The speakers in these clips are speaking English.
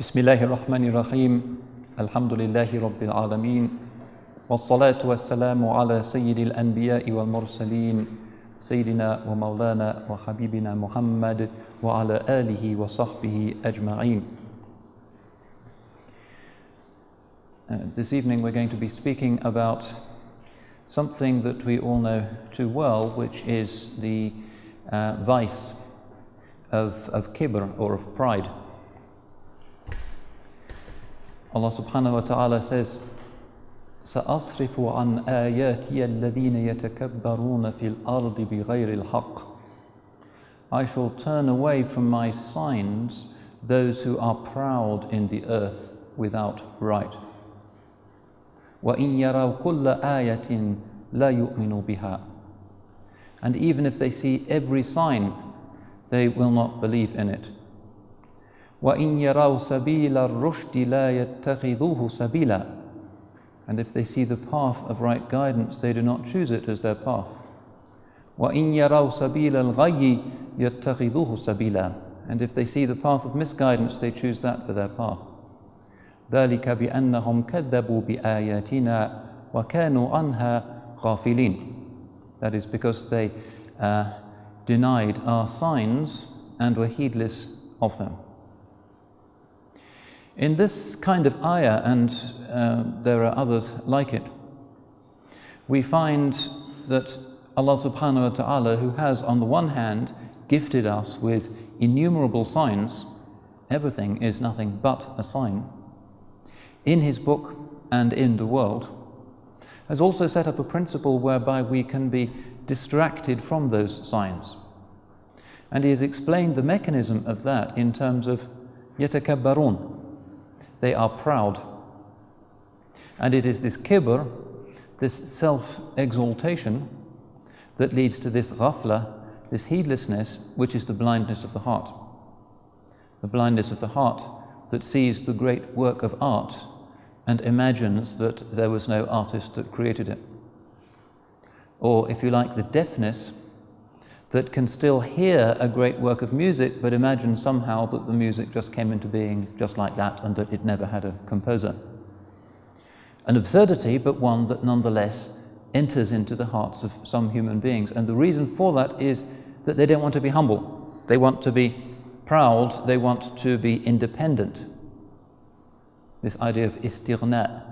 Bismillahirrahmanirrahim. Alhamdulillahi Rabbil Alameen. Wassalatu wassalamu ala Sayyidil Anbiya'i wal Mursaleen. Sayyidina wa Mawlana wa Habibina Muhammad wa ala alihi wa sahbihi ajma'een. This evening we're going to be speaking about something that we all know too well, which is the vice of kibr, or of pride. Allah subhanahu wa ta'ala says, سَأَصْرِفُ عَنْ آيَاتِيَ الَّذِينَ يَتَكَبَّرُونَ فِي الْأَرْضِ بِغَيْرِ الْحَقِّ. I shall turn away from my signs those who are proud in the earth without right. وَإِنْ يَرَوْا كُلَّ آيَةٍ لَا يُؤْمِنُوا بِهَا. And even if they see every sign, they will not believe in it. وَإِنْ يَرَوْا سَبِيلَ الرُّشْدِ لَا يَتَّخِذُوهُ سَبِيلًا. And if they see the path of right guidance, they do not choose it as their path. وَإِنْ يَرَوْا سَبِيلَ الْغَيِّ يَتَّخِذُوهُ سَبِيلًا. And if they see the path of misguidance, they choose that for their path. ذَلِكَ بِأَنَّهُمْ كَذَّبُوا بِآيَاتِنَا وَكَانُوا عَنْهَا غَافِلِينَ. That is because they denied our signs and were heedless of them. In this kind of ayah, and there are others like it, we find that Allah subhanahu wa ta'ala, who has on the one hand gifted us with innumerable signs, everything is nothing but a sign, in His book and in the world, has also set up a principle whereby we can be distracted from those signs. And He has explained the mechanism of that in terms of yatakabbarun. They are proud. And it is this kibr, this self-exaltation, that leads to this ghafla, this heedlessness, which is the blindness of the heart. The blindness of the heart that sees the great work of art and imagines that there was no artist that created it. Or, if you like, the deafness that can still hear a great work of music, but imagine somehow that the music just came into being just like that and that it never had a composer. An absurdity, but one that nonetheless enters into the hearts of some human beings. And the reason for that is that they don't want to be humble. They want to be proud. They want to be independent. This idea of istighna,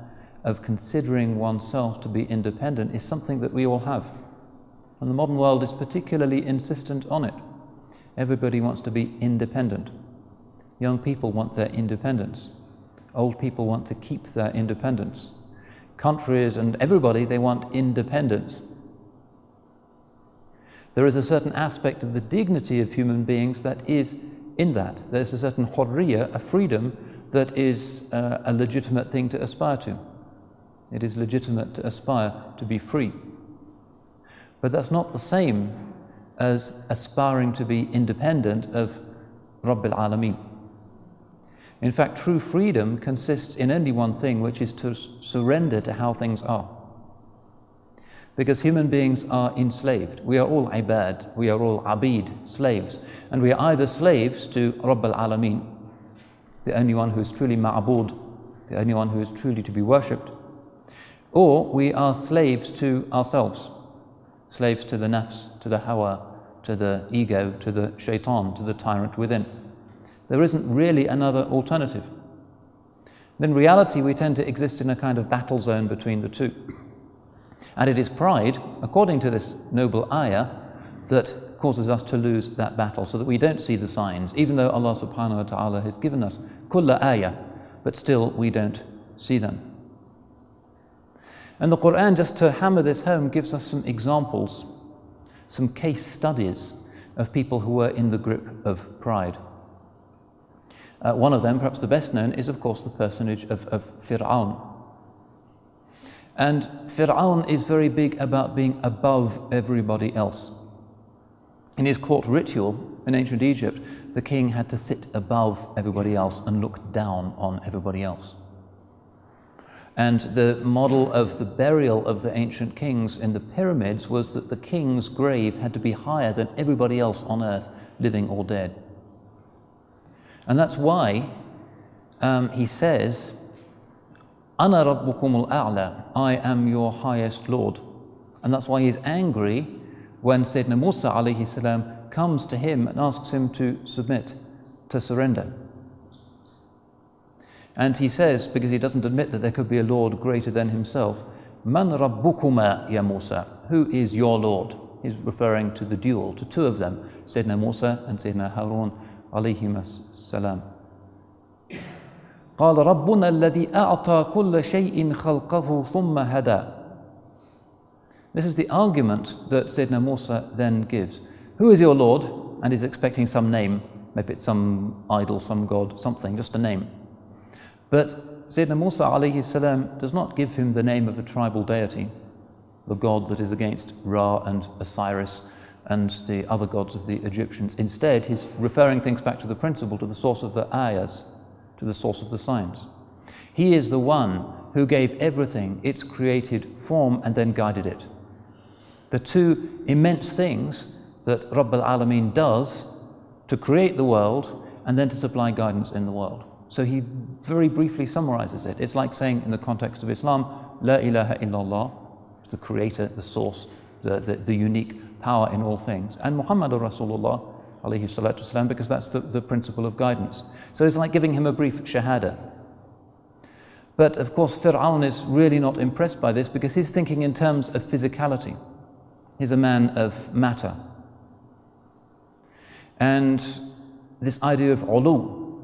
of considering oneself to be independent, is something that we all have. And the modern world is particularly insistent on it. Everybody wants to be independent. Young people want their independence. Old people want to keep their independence. Countries and everybody, they want independence. There is a certain aspect of the dignity of human beings that is in that. There's a certain hurriya, a freedom, that is a legitimate thing to aspire to. It is legitimate to aspire to be free. But that's not the same as aspiring to be independent of Rabbil Alameen. In fact, true freedom consists in only one thing, which is to surrender to how things are. Because human beings are enslaved. We are all ibad, we are all abid, slaves. And we are either slaves to Rabbil Alameen, the only one who is truly ma'abud, the only one who is truly to be worshipped, or we are slaves to ourselves. Slaves to the nafs, to the hawa, to the ego, to the shaitan, to the tyrant within. There isn't really another alternative. In reality, we tend to exist in a kind of battle zone between the two. And it is pride, according to this noble ayah, that causes us to lose that battle, so that we don't see the signs, even though Allah subhanahu wa ta'ala has given us kulla ayah, but still we don't see them. And the Qu'ran, just to hammer this home, gives us some examples, some case studies of people who were in the grip of pride. One of them, perhaps the best known, is of course the personage of Fir'aun. And Fir'aun is very big about being above everybody else. In his court ritual in ancient Egypt, the king had to sit above everybody else and look down on everybody else. And the model of the burial of the ancient kings in the pyramids was that the king's grave had to be higher than everybody else on earth, living or dead. And that's why he says, "Ana rabbukum al-a'la," I am your highest Lord. And that's why he's angry when Sayyidina Musa alayhi salam comes to him and asks him to submit, to surrender. And he says, because he doesn't admit that there could be a Lord greater than himself, "Man rabbukuma ya Musa," who is your Lord? He's referring to the duel, to two of them, Sayyidina Musa and Sayyidina Harun alayhim salam. قال ربنا الذي أعطى كل شيء خلقه ثم هدى. This is the argument that Sayyidina Musa then gives. Who is your Lord? And he's expecting some name, maybe it's some idol, some god, something, just a name. But Sayyidina Musa alayhi salam does not give him the name of a tribal deity, the god that is against Ra and Osiris and the other gods of the Egyptians. Instead, he's referring things back to the principle, to the source of the ayahs, to the source of the signs. He is the one who gave everything its created form and then guided it. The two immense things that Rabb al-Alameen does to create the world and then to supply guidance in the world. So he very briefly summarizes it. It's like saying in the context of Islam, La ilaha illallah, the creator, the source, the unique power in all things. And Muhammadur Rasulullah, alayhi salatu wasalam, because that's the principle of guidance. So it's like giving him a brief shahada. But of course, Fir'aun is really not impressed by this because he's thinking in terms of physicality. He's a man of matter. And this idea of ulu,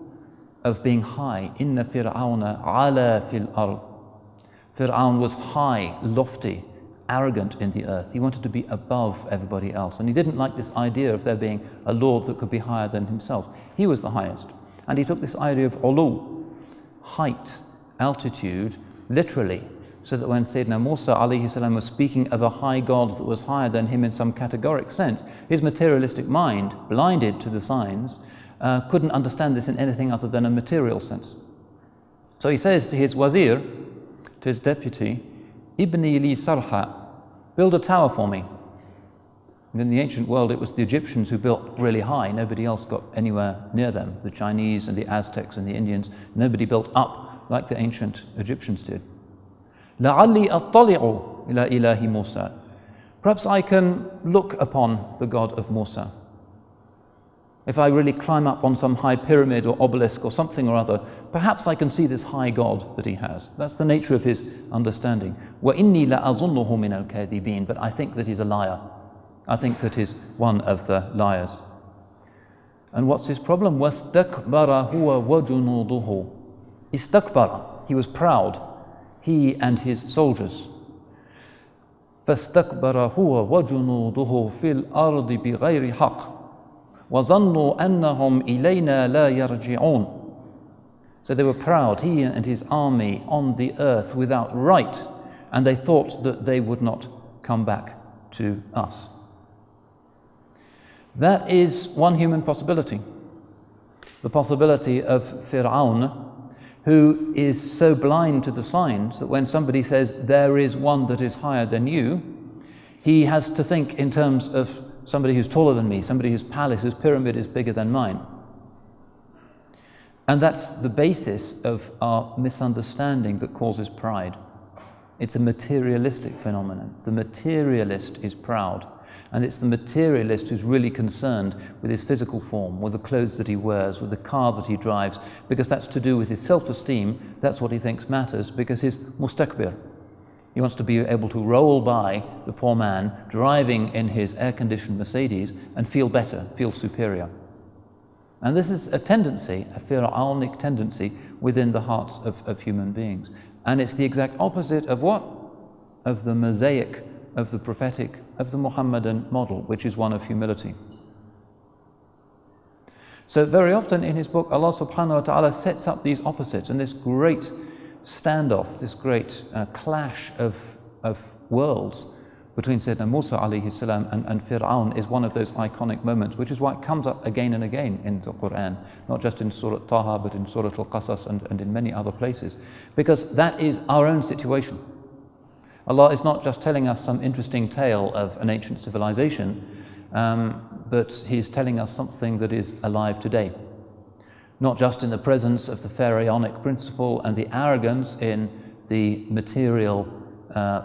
of being high, inna fir'auna ala fil ard. Fir'aun was high, lofty, arrogant in the earth. He wanted to be above everybody else. And he didn't like this idea of there being a Lord that could be higher than himself. He was the highest. And he took this idea of ulu, height, altitude, literally, so that when Sayyidina Musa alayhi salam was speaking of a high God that was higher than him in some categoric sense, his materialistic mind, blinded to the signs, couldn't understand this in anything other than a material sense. So he says to his wazir, to his deputy, "Ibni li sarha," build a tower for me. And in the ancient world, it was the Egyptians who built really high. Nobody else got anywhere near them. The Chinese and the Aztecs and the Indians, nobody built up like the ancient Egyptians did. لَعَلِّي أَطَّلِعُ إِلَى إِلَهِ مُوسَى. Perhaps I can look upon the God of Musa. If I really climb up on some high pyramid or obelisk or something or other, perhaps I can see this high God that he has. That's the nature of his understanding. وَإِنِّي لَأَظُنُّهُ مِنَ الْكَاذِبِينَ. But I think that he's a liar. I think that he's one of the liars. And what's his problem? وَاسْتَكْبَرَ هُوَ وَجُنُودُهُ. Istakbara. He was proud. He and his soldiers. فَاسْتَكْبَرَ هُوَ وَجُنُودُهُ فِي الْأَرْضِ بِغَيْرِ حَقٍّ وَظَنُّوا أَنَّهُمْ إِلَيْنَا لَا يَرْجِعُونَ. So they were proud, he and his army, on the earth without right, and they thought that they would not come back to us. That is one human possibility. The possibility of Fir'aun, who is so blind to the signs that when somebody says there is one that is higher than you, he has to think in terms of somebody who's taller than me, somebody whose palace, whose pyramid is bigger than mine. And that's the basis of our misunderstanding that causes pride. It's a materialistic phenomenon. The materialist is proud, and it's the materialist who's really concerned with his physical form, with the clothes that he wears, with the car that he drives, because that's to do with his self-esteem. That's what he thinks matters, because he's mustakbir. He wants to be able to roll by the poor man driving in his air-conditioned Mercedes and feel better, feel superior. And this is a tendency, a Fir'aunic tendency within the hearts of human beings. And it's the exact opposite of what? Of the mosaic, of the prophetic, of the Muhammadan model, which is one of humility. So very often in his book, Allah subhanahu wa ta'ala sets up these opposites and this great standoff, this great clash of worlds between Sayyidina Musa alayhi salam and Fir'aun is one of those iconic moments, which is why it comes up again and again in the Quran, not just in Surah Taha, but in Surah Al-Qasas and in many other places, because that is our own situation. Allah is not just telling us some interesting tale of an ancient civilization, but He is telling us something that is alive today. Not just in the presence of the pharaonic principle and the arrogance in the material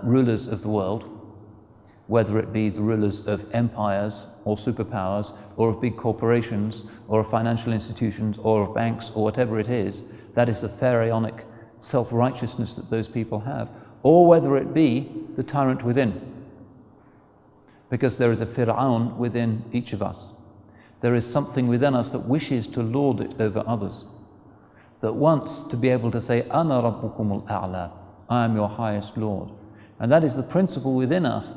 rulers of the world, whether it be the rulers of empires or superpowers or of big corporations or of financial institutions or of banks or whatever it is, that is the pharaonic self-righteousness that those people have, or whether it be the tyrant within. Because there is a Fir'aun within each of us. There is something within us that wishes to lord it over others, that wants to be able to say, Ana Rabbukum al-A'la, I am your highest Lord. And that is the principle within us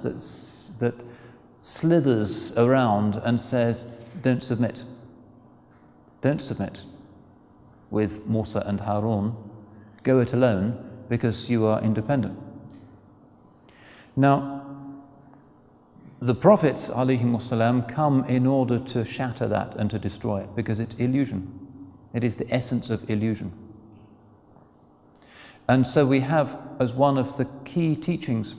that slithers around and says, don't submit. Don't submit with Musa and Harun. Go it alone because you are independent. Now, the prophets ﷺ come in order to shatter that and to destroy it, because it's illusion. It is the essence of illusion. And so we have, as one of the key teachings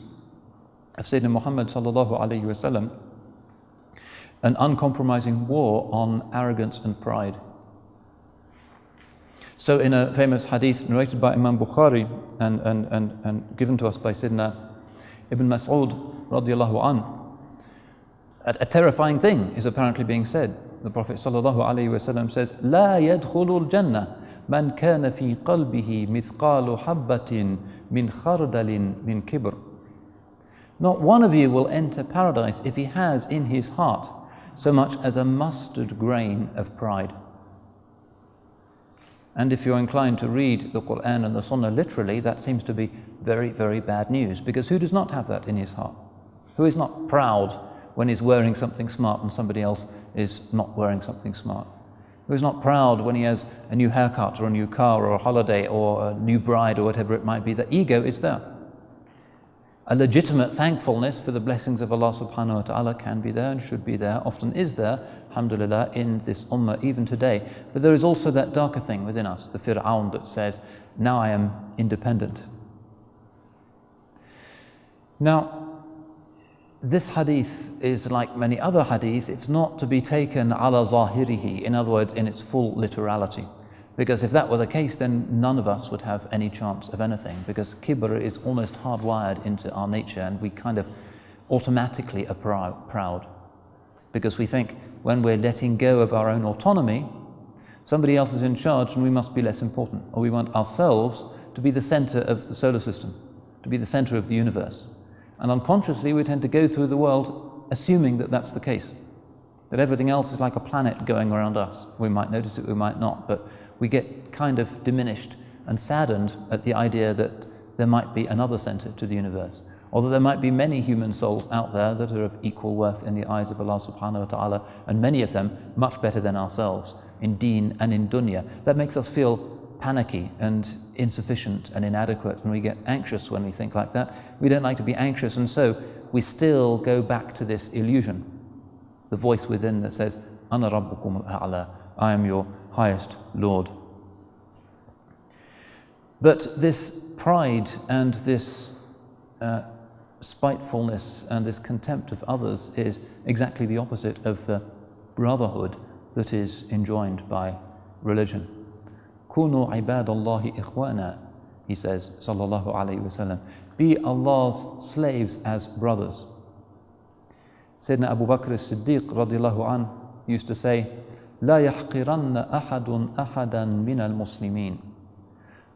of Sayyidina Muhammad sallallahu alayhi wasallam, an uncompromising war on arrogance and pride. So in a famous hadith narrated by Imam Bukhari and given to us by Sayyidina Ibn Mas'ud radiallahu anhu, a terrifying thing is apparently being said. The Prophet sallallahu alayhi wasallam says, لا يدخل الجنة من كان في قلبه مثقال حبة من خردل من كبر. Not one of you will enter paradise if he has in his heart so much as a mustard grain of pride. And if you're inclined to read the Quran and the Sunnah literally, that seems to be very, very bad news, because who does not have that in his heart? Who is not proud when he's wearing something smart and somebody else is not wearing something smart? Who is not proud when he has a new haircut or a new car or a holiday or a new bride or whatever it might be? The ego is there. A legitimate thankfulness for the blessings of Allah subhanahu wa ta'ala can be there and should be there, often is there, alhamdulillah, in this ummah even today. But there is also that darker thing within us, the Fir'aun that says, now I am independent. Now, this hadith is like many other hadith. It's not to be taken ala zahirihi, in other words, in its full literality. Because if that were the case, then none of us would have any chance of anything, because kibr is almost hardwired into our nature, and we kind of automatically are proud. Because we think when we're letting go of our own autonomy, somebody else is in charge and we must be less important, or we want ourselves to be the center of the solar system, to be the center of the universe. And unconsciously we tend to go through the world assuming that that's the case, that everything else is like a planet going around us. We might notice it, we might not, but we get kind of diminished and saddened at the idea that there might be another center to the universe, or that there might be many human souls out there that are of equal worth in the eyes of Allah subhanahu wa ta'ala, and many of them much better than ourselves in deen and in dunya. That makes us feel panicky and insufficient and inadequate, and we get anxious when we think like that. We don't like to be anxious, and so we still go back to this illusion, the voice within that says, Ana Rabbukum al-A'la, I am your highest Lord. But this pride and this spitefulness and this contempt of others is exactly the opposite of the brotherhood that is enjoined by religion. Kunu ibadallahi ikhwana, he says, sallallahu alayhi wasallam. Be Allah's slaves as brothers. Sayyidina Abu Bakr as-Siddiq radiallahu anh used to say, لا يحقرن أحد أحدا من المسلمين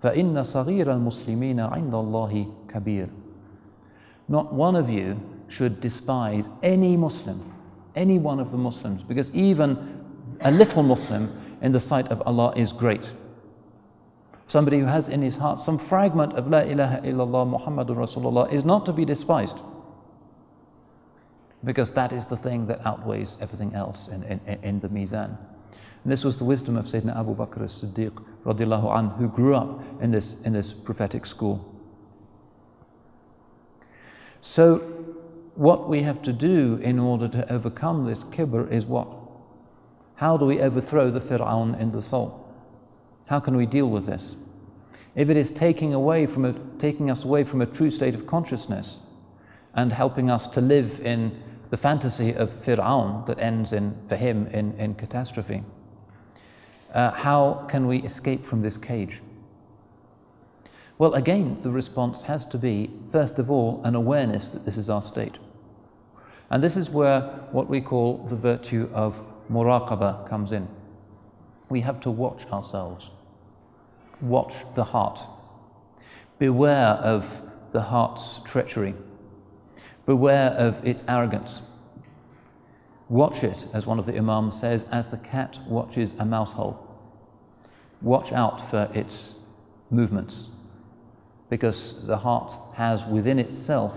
فإن صغير المسلمين عند الله كبير. Not one of you should despise any Muslim, any one of the Muslims, because even a little Muslim in the sight of Allah is great. Somebody who has in his heart some fragment of La ilaha illallah Muhammadun Rasulullah is not to be despised, because that is the thing that outweighs everything else in the mizan. And this was the wisdom of Sayyidina Abu Bakr as-Siddiq radiallahu anhu, who grew up in this prophetic school. So what we have to do in order to overcome this kibr is what? How do we overthrow the fir'aun in the soul? How can we deal with this? If it is taking us away from a true state of consciousness and helping us to live in the fantasy of fir'aun that ends for him in catastrophe, how can we escape from this cage? Well, again, the response has to be, first of all, an awareness that this is our state. And this is where what we call the virtue of muraqabah comes in. We have to watch ourselves. Watch the heart. Beware of the heart's treachery. Beware of its arrogance. Watch it, as one of the Imams says, as the cat watches a mouse hole. Watch out for its movements, because the heart has within itself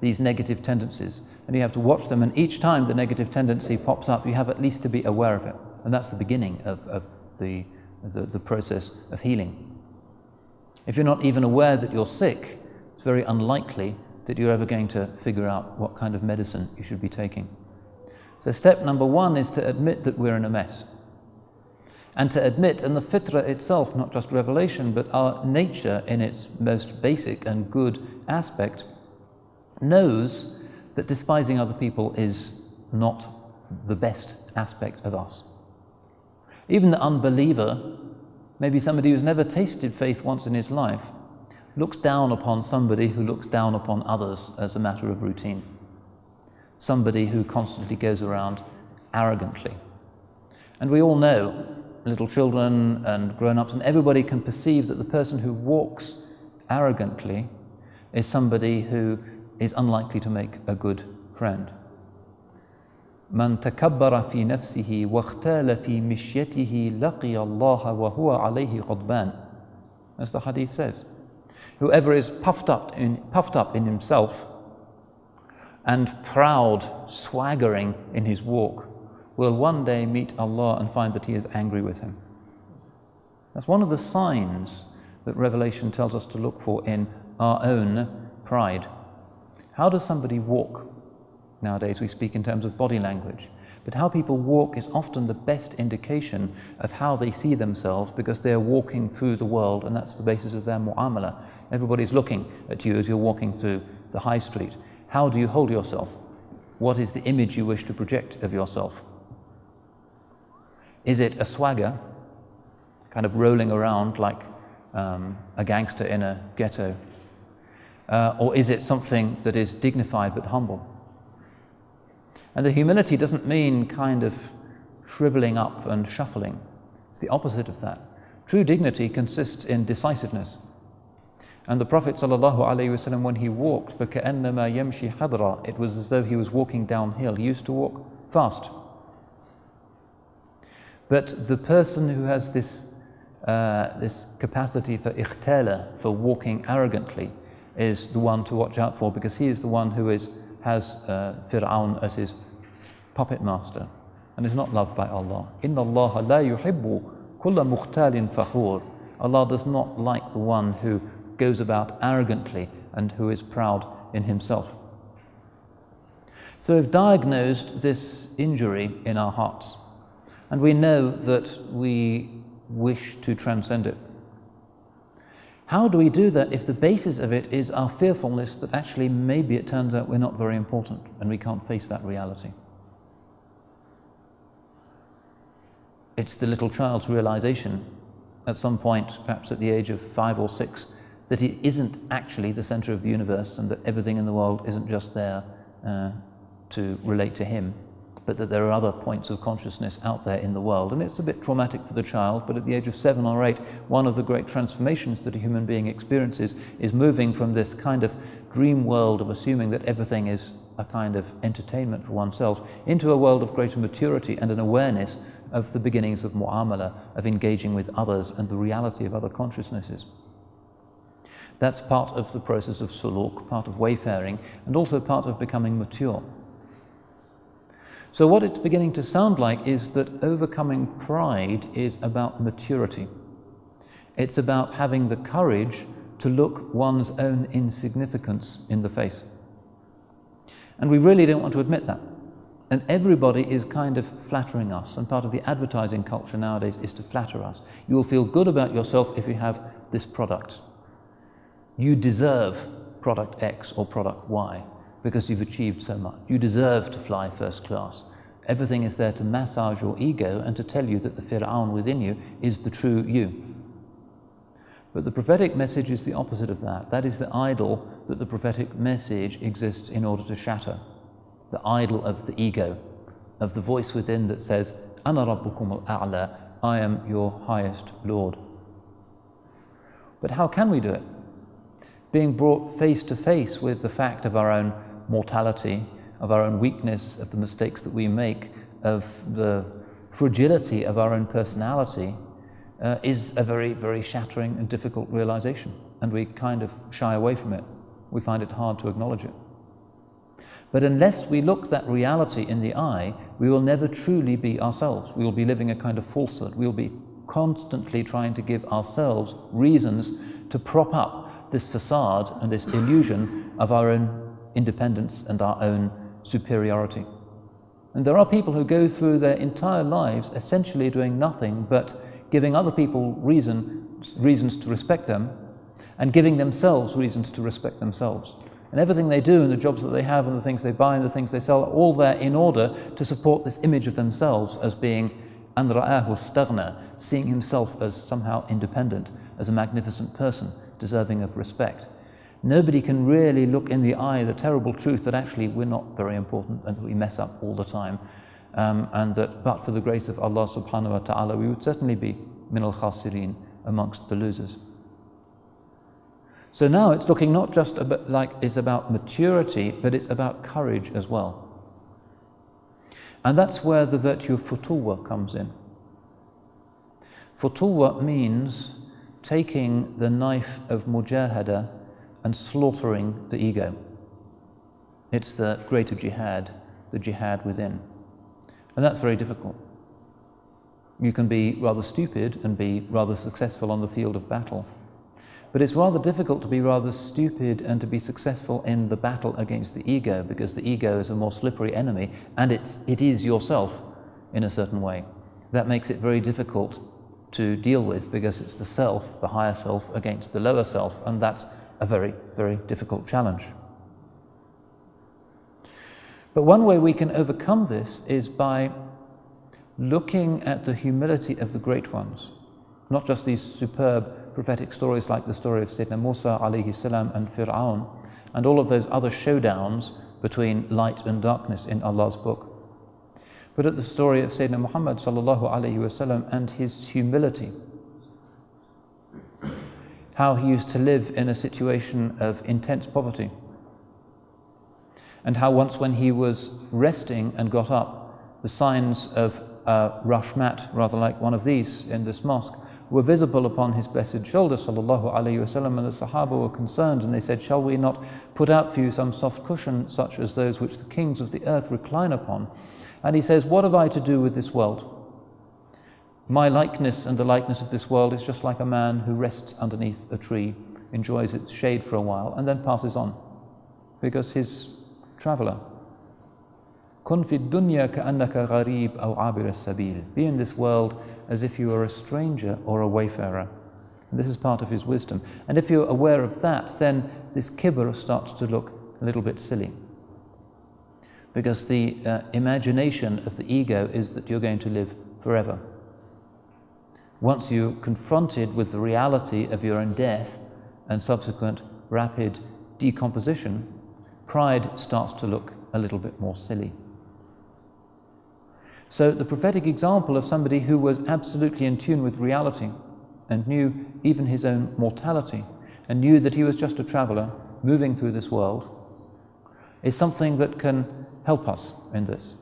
these negative tendencies, and you have to watch them, and each time the negative tendency pops up, you have at least to be aware of it. And that's the beginning of the process of healing. If you're not even aware that you're sick, it's very unlikely that you're ever going to figure out what kind of medicine you should be taking. So step number one is to admit that we're in a mess. And to admit, and the fitrah itself, not just revelation, but our nature in its most basic and good aspect, knows that despising other people is not the best aspect of us. Even the unbeliever, maybe somebody who's never tasted faith once in his life, looks down upon somebody who looks down upon others as a matter of routine. Somebody who constantly goes around arrogantly. And we all know, little children and grown-ups, and everybody can perceive that the person who walks arrogantly is somebody who is unlikely to make a good friend. من تكبر في نفسه واختال في مشيته لقي الله وهو عليه غضبان. As the hadith says. Whoever is puffed up in himself and proud, swaggering in his walk, will one day meet Allah and find that He is angry with him. That's one of the signs that Revelation tells us to look for in our own pride. How does somebody walk? Nowadays we speak in terms of body language, but how people walk is often the best indication of how they see themselves, because they're walking through the world, and that's the basis of their mu'amala. Everybody's looking at you as you're walking through the high street. How do you hold yourself? What is the image you wish to project of yourself? Is it a swagger, kind of rolling around like a gangster in a ghetto? Or is it something that is dignified but humble? And the humility doesn't mean kind of shriveling up and shuffling. It's the opposite of that. True dignity consists in decisiveness. And the Prophet ﷺ, when he walked, فَكَأَنَّمَا يَمْشِي حَضْرًا, it was as though he was walking downhill. He used to walk fast. But the person who has this capacity for ikhtala, for walking arrogantly, is the one to watch out for, because he is the one who has Fir'aun as his puppet master and is not loved by Allah. إِنَّ اللَّهَ لَا يُحِبُّ كُلَّ مُخْتَالٍ فَخُورٍ. Allah does not like the one who goes about arrogantly and who is proud in himself. So we've diagnosed this injury in our hearts, and we know that we wish to transcend it. How do we do that if the basis of it is our fearfulness that actually maybe it turns out we're not very important and we can't face that reality? It's the little child's realization at some point, perhaps at the age of 5 or 6, that he isn't actually the center of the universe, and that everything in the world isn't just there to relate to him, but that there are other points of consciousness out there in the world. And it's a bit traumatic for the child, but at the age of 7 or 8, one of the great transformations that a human being experiences is moving from this kind of dream world of assuming that everything is a kind of entertainment for oneself into a world of greater maturity and an awareness of the beginnings of mu'amala, of engaging with others and the reality of other consciousnesses. That's part of the process of suluk, part of wayfaring, and also part of becoming mature. So what it's beginning to sound like is that overcoming pride is about maturity. It's about having the courage to look one's own insignificance in the face. And we really don't want to admit that. And everybody is kind of flattering us, and part of the advertising culture nowadays is to flatter us. You will feel good about yourself if you have this product. You deserve product X or product Y because you've achieved so much. You deserve to fly first class. Everything is there to massage your ego and to tell you that the Fir'aun within you is the true you. But the prophetic message is the opposite of that. That is the idol that the prophetic message exists in order to shatter. The idol of the ego, of the voice within that says, Ana Rabbukum al-A'la, I am your highest Lord. But how can we do it? Being brought face to face with the fact of our own mortality, of our own weakness, of the mistakes that we make, of the fragility of our own personality, is a very, very shattering and difficult realization. And we kind of shy away from it. We find it hard to acknowledge it. But unless we look that reality in the eye, we will never truly be ourselves. We will be living a kind of falsehood. We will be constantly trying to give ourselves reasons to prop up this facade and this illusion of our own independence and our own superiority. And there are people who go through their entire lives essentially doing nothing but giving other people reasons to respect them, and giving themselves reasons to respect themselves. And everything they do and the jobs that they have and the things they buy and the things they sell are all there in order to support this image of themselves as being an ra'ahu staghna, seeing himself as somehow independent, as a magnificent person, deserving of respect. Nobody can really look in the eye the terrible truth that actually we're not very important and that we mess up all the time. And that but for the grace of Allah subhanahu wa ta'ala, we would certainly be min al-khasirin, amongst the losers. So now it's looking not just like it's about maturity, but it's about courage as well. And that's where the virtue of futuwa comes in. Futuwa means taking the knife of mujahada and slaughtering the ego. It's the greater jihad, the jihad within. And that's very difficult. You can be rather stupid and be rather successful on the field of battle. But it's rather difficult to be rather stupid and to be successful in the battle against the ego, because the ego is a more slippery enemy, and it is yourself in a certain way. That makes it very difficult to deal with, because it's the self, the higher self, against the lower self, and that's a very, very difficult challenge. But one way we can overcome this is by looking at the humility of the great ones, not just these superb prophetic stories like the story of Sayyidina Musa alayhi salam and Fir'aun, and all of those other showdowns between light and darkness in Allah's book, but at the story of Sayyidina Muhammad sallallahu alayhi wasallam and his humility, how he used to live in a situation of intense poverty, and how once when he was resting and got up, the signs of rashmat, rather like one of these in this mosque, were visible upon his blessed shoulder sallallahu alayhi wasallam, and the Sahaba were concerned, and they said, shall we not put out for you some soft cushion such as those which the kings of the earth recline upon? And he says, what have I to do with this world? My likeness and the likeness of this world is just like a man who rests underneath a tree, enjoys its shade for a while, and then passes on, because he's a traveler. كن في الدنيا كأنك غريب أو عابر السبيل. Be in this world as if you are a stranger or a wayfarer. And this is part of his wisdom. And if you're aware of that, then this kibr starts to look a little bit silly. Because the imagination of the ego is that you're going to live forever. Once you're confronted with the reality of your own death and subsequent rapid decomposition, pride starts to look a little bit more silly. So the prophetic example of somebody who was absolutely in tune with reality and knew even his own mortality and knew that he was just a traveler moving through this world is something that can help us in this.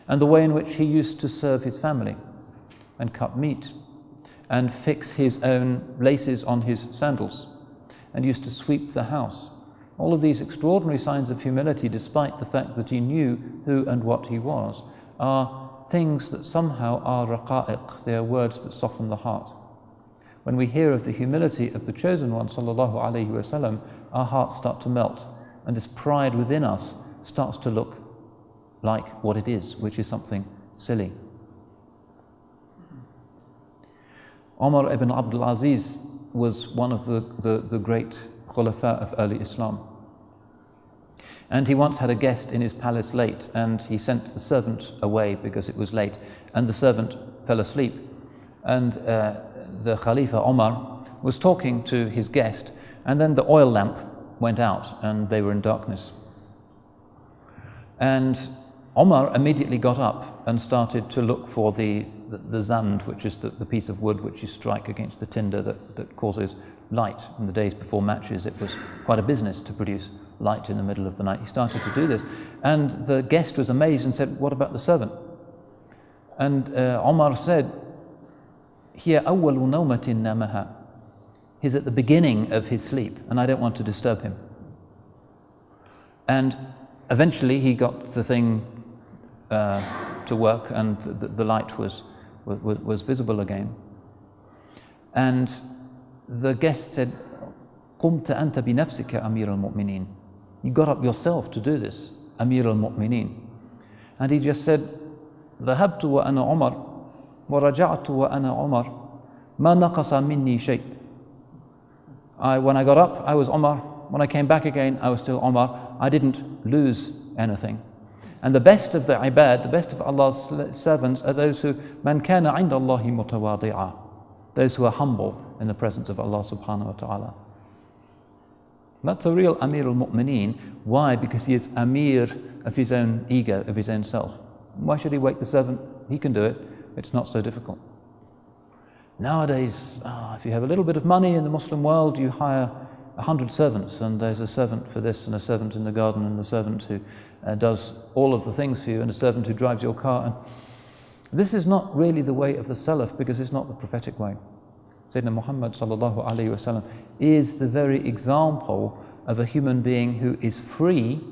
And the way in which he used to serve his family and cut meat and fix his own laces on his sandals and used to sweep the house. All of these extraordinary signs of humility, despite the fact that he knew who and what he was, are things that somehow are raqa'iq. They are words that soften the heart. When we hear of the humility of the chosen one, sallallahu alayhi wasallam, our hearts start to melt And this pride within us starts to look like what it is, which is something silly. Umar ibn Abdul Aziz was one of the great khulafa of early Islam. And he once had a guest in his palace late, and he sent the servant away because it was late, and the servant fell asleep. And the Khalifa Omar was talking to his guest, and then the oil lamp went out and they were in darkness. And Omar immediately got up and started to look for the zand, which is the piece of wood which you strike against the tinder that causes light. In the days before matches, it was quite a business to produce light in the middle of the night. He started to do this, and the guest was amazed and said, "What about the servant?" And Omar said, "Hiya awwalu nawmatin namaha." He's at the beginning of his sleep, and I don't want to disturb him. And eventually he got the thing to work, and the light was visible again. And the guest said, "Qumta anta bi nafsika, Amir al-Mu'mineen." You got up yourself to do this, Amir al-Mu'mineen. And he just said, "ذهبت وأنا عمر ورجعت وأنا عمر ما نقص مني شيء." When I got up, I was Omar. When I came back again, I was still Omar. I didn't lose anything. And the best of the ibad, the best of Allah's servants, are those who man kana 'inda Allahi mutawadi'a, those who are humble in the presence of Allah subhanahu wa ta'ala. That's a real Amir al-Mu'mineen. Why? Because he is Amir of his own ego, of his own self. Why should he wake the servant? He can do it. It's not so difficult. Nowadays, if you have a little bit of money in the Muslim world, you hire 100 servants, and there's a servant for this, and a servant in the garden, and a servant who does all of the things for you, and a servant who drives your car. And this is not really the way of the Salaf, because it's not the prophetic way. Sayyidina Muhammad sallallahu alayhi wa sallam is the very example of a human being who is free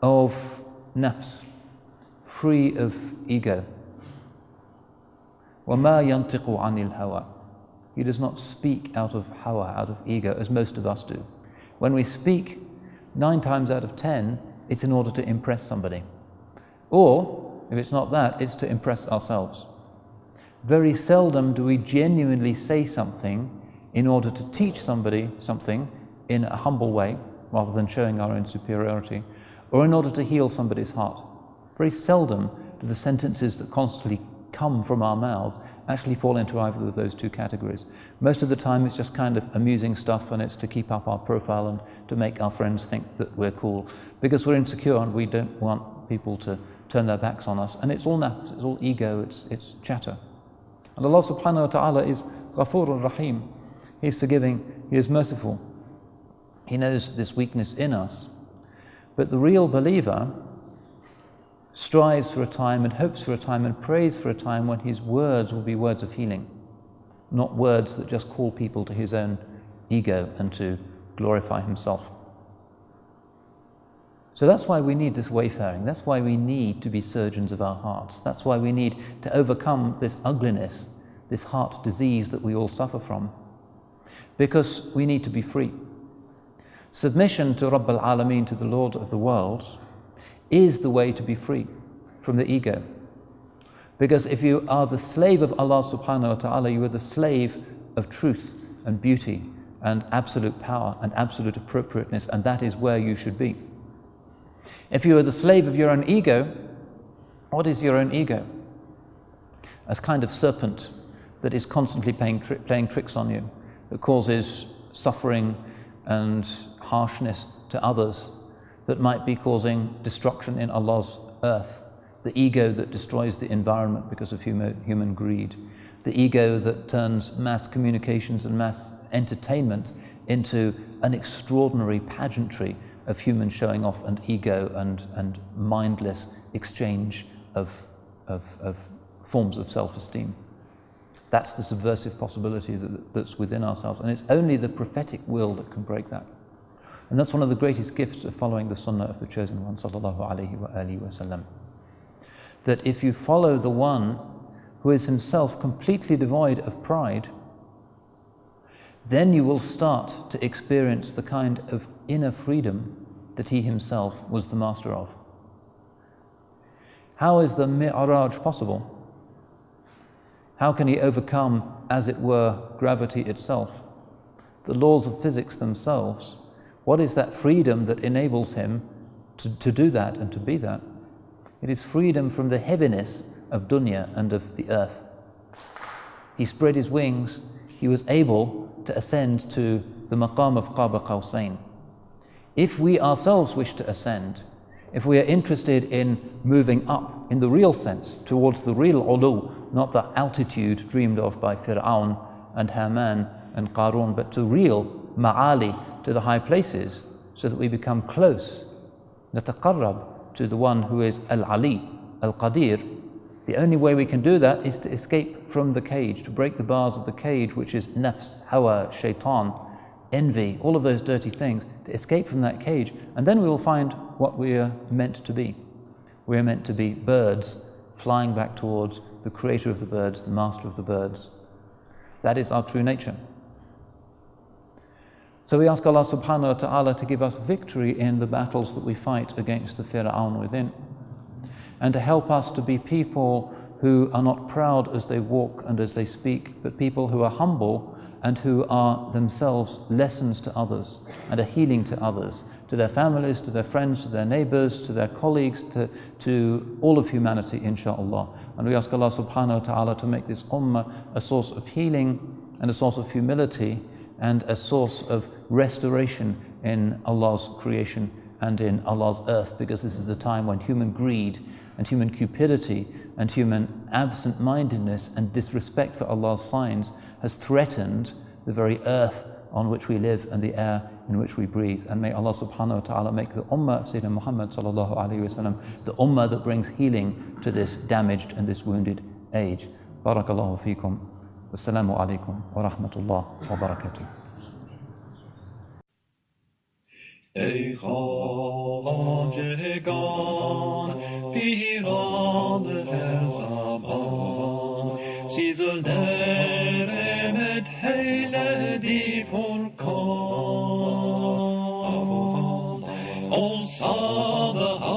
of nafs, free of ego. وَمَا يَنْطِقُ عَنِ الْهَوَىٰ. He does not speak out of hawa, out of ego, as most of us do. When we speak, 9 times out of 10, it's in order to impress somebody. Or, if it's not that, it's to impress ourselves. Very seldom do we genuinely say something in order to teach somebody something in a humble way, rather than showing our own superiority, or in order to heal somebody's heart. Very seldom do the sentences that constantly come from our mouths actually fall into either of those two categories. Most of the time it's just kind of amusing stuff, and it's to keep up our profile and to make our friends think that we're cool, because we're insecure and we don't want people to turn their backs on us. And it's all nafs, it's all ego, it's chatter. And Allah subhanahu wa ta'ala is Ghafur Rahim. He's forgiving, He is merciful. He knows this weakness in us. But the real believer strives for a time and hopes for a time and prays for a time when his words will be words of healing, not words that just call people to his own ego and to glorify himself. So that's why we need this wayfaring. That's why we need to be surgeons of our hearts. That's why we need to overcome this ugliness, this heart disease that we all suffer from, because we need to be free. Submission to Rabb al-Alameen, to the Lord of the world, is the way to be free from the ego. Because if you are the slave of Allah subhanahu wa ta'ala, you are the slave of truth and beauty and absolute power and absolute appropriateness, and that is where you should be. If you are the slave of your own ego, what is your own ego? A kind of serpent that is constantly playing tricks on you, that causes suffering and harshness to others, that might be causing destruction in Allah's earth. The ego that destroys the environment because of human greed. The ego that turns mass communications and mass entertainment into an extraordinary pageantry of human showing off and ego and mindless exchange of forms of self-esteem. That's the subversive possibility that's within ourselves, and it's only the prophetic will that can break that. And that's one of the greatest gifts of following the sunnah of the chosen one, sallallahu alayhi wa alihi wa sallam. That if you follow the one who is himself completely devoid of pride, then you will start to experience the kind of inner freedom that he himself was the master of. How is the Mi'raj possible? How can he overcome, as it were, gravity itself, the laws of physics themselves? What is that freedom that enables him to do that and to be that? It is freedom from the heaviness of dunya and of the earth. He spread his wings, he was able to ascend to the maqam of Qaba Qawsayn. If we ourselves wish to ascend, if we are interested in moving up in the real sense towards the real ulu, not the altitude dreamed of by Fir'aun and Haman and Qarun, but to real ma'ali, to the high places, so that we become close, nataqarrab, to the one who is Al-Ali, Al-Qadir. The only way we can do that is to escape from the cage, to break the bars of the cage, which is nafs, hawa, shaitan, envy, all of those dirty things, to escape from that cage, and then we will find what we are meant to be. We are meant to be birds flying back towards the creator of the birds, the master of the birds. That is our true nature. So we ask Allah subhanahu wa ta'ala to give us victory in the battles that we fight against the Fir'aun within, and to help us to be people who are not proud as they walk and as they speak, but people who are humble and who are themselves lessons to others and a healing to others, to their families, to their friends, to their neighbors, to their colleagues, to all of humanity, inshaAllah. And we ask Allah subhanahu wa ta'ala to make this ummah a source of healing and a source of humility and a source of restoration in Allah's creation and in Allah's earth, because this is a time when human greed and human cupidity and human absent-mindedness and disrespect for Allah's signs has threatened the very earth on which we live and the air in which we breathe. And may Allah subhanahu wa ta'ala make the ummah of Sayyidina Muhammad sallallahu alayhi wa sallam the ummah that brings healing to this damaged and this wounded age. Barakallahu feekum. Wassalamu alaikum wa rahmatullah wa barakatuh. ای خواجگان پیران زمان سیزل درمت حیله دی فرکان او صادق